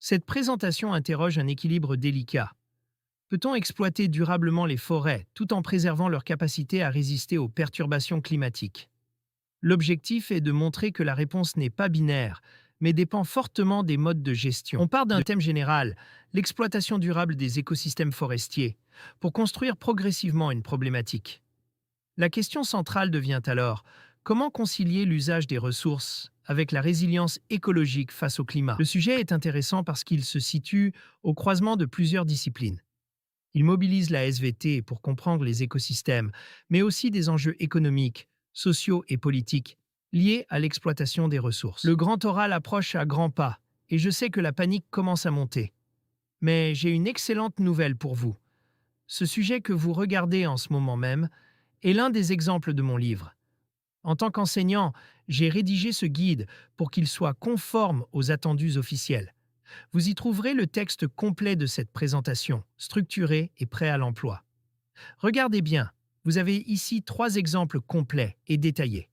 Cette présentation interroge un équilibre délicat. Peut-on exploiter durablement les forêts tout en préservant leur capacité à résister aux perturbations climatiques? L'objectif est de montrer que la réponse n'est pas binaire, mais dépend fortement des modes de gestion. On part d'un thème général, l'exploitation durable des écosystèmes forestiers, pour construire progressivement une problématique. La question centrale devient alors, comment concilier l'usage des ressources avec la résilience écologique face au climat? Le sujet est intéressant parce qu'il se situe au croisement de plusieurs disciplines. Il mobilise la SVT pour comprendre les écosystèmes, mais aussi des enjeux économiques, sociaux et politiques liés à l'exploitation des ressources. Le grand oral approche à grands pas, et je sais que la panique commence à monter. Mais j'ai une excellente nouvelle pour vous. Ce sujet que vous regardez en ce moment même est l'un des exemples de mon livre. En tant qu'enseignant, j'ai rédigé ce guide pour qu'il soit conforme aux attendus officiels. Vous y trouverez le texte complet de cette présentation, structuré et prêt à l'emploi. Regardez bien, vous avez ici 3 exemples complets et détaillés.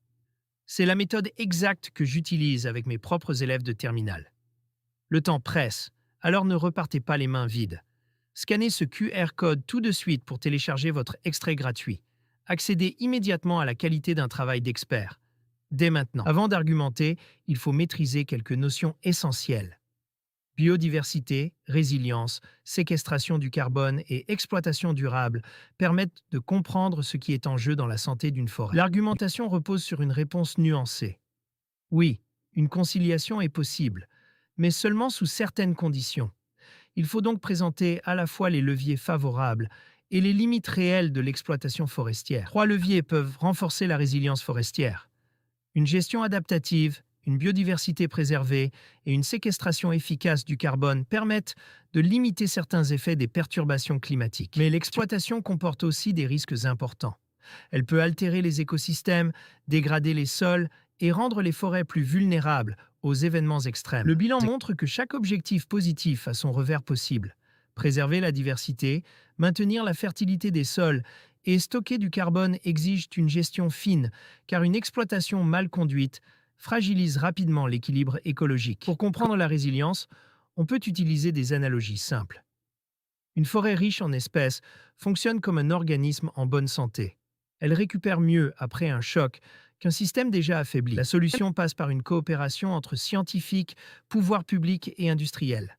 C'est la méthode exacte que j'utilise avec mes propres élèves de terminale. Le temps presse, alors ne repartez pas les mains vides. Scannez ce QR code tout de suite pour télécharger votre extrait gratuit. Accédez immédiatement à la qualité d'un travail d'expert. Dès maintenant. Avant d'argumenter, il faut maîtriser quelques notions essentielles. Biodiversité, résilience, séquestration du carbone et exploitation durable permettent de comprendre ce qui est en jeu dans la santé d'une forêt. L'argumentation repose sur une réponse nuancée. Oui, une conciliation est possible, mais seulement sous certaines conditions. Il faut donc présenter à la fois les leviers favorables et les limites réelles de l'exploitation forestière. 3 leviers peuvent renforcer la résilience forestière. Une gestion adaptative, une biodiversité préservée et une séquestration efficace du carbone permettent de limiter certains effets des perturbations climatiques. Mais l'exploitation comporte aussi des risques importants. Elle peut altérer les écosystèmes, dégrader les sols et rendre les forêts plus vulnérables aux événements extrêmes. Le bilan montre que chaque objectif positif a son revers possible. Préserver la diversité, maintenir la fertilité des sols et stocker du carbone exigent une gestion fine, car une exploitation mal conduite fragilise rapidement l'équilibre écologique. Pour comprendre la résilience, on peut utiliser des analogies simples. Une forêt riche en espèces fonctionne comme un organisme en bonne santé. Elle récupère mieux après un choc qu'un système déjà affaibli. La solution passe par une coopération entre scientifiques, pouvoirs publics et industriels.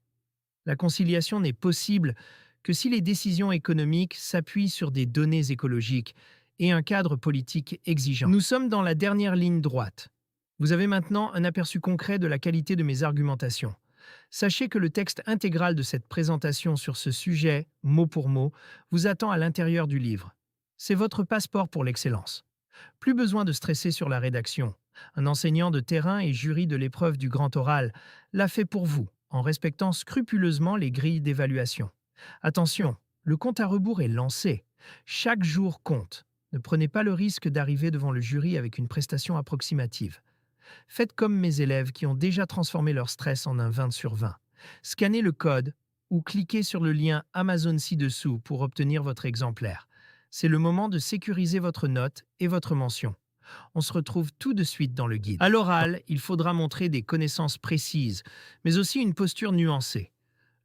La conciliation n'est possible que si les décisions économiques s'appuient sur des données écologiques et un cadre politique exigeant. Nous sommes dans la dernière ligne droite. Vous avez maintenant un aperçu concret de la qualité de mes argumentations. Sachez que le texte intégral de cette présentation sur ce sujet, mot pour mot, vous attend à l'intérieur du livre. C'est votre passeport pour l'excellence. Plus besoin de stresser sur la rédaction. Un enseignant de terrain et jury de l'épreuve du grand oral l'a fait pour vous, en respectant scrupuleusement les grilles d'évaluation. Attention, le compte à rebours est lancé. Chaque jour compte. Ne prenez pas le risque d'arriver devant le jury avec une prestation approximative. Faites comme mes élèves qui ont déjà transformé leur stress en un 20 sur 20. Scannez le code ou cliquez sur le lien Amazon ci-dessous pour obtenir votre exemplaire. C'est le moment de sécuriser votre note et votre mention. On se retrouve tout de suite dans le guide. À l'oral, il faudra montrer des connaissances précises, mais aussi une posture nuancée.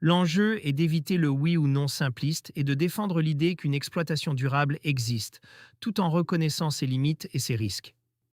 L'enjeu est d'éviter le oui ou non simpliste et de défendre l'idée qu'une exploitation durable existe, tout en reconnaissant ses limites et ses risques.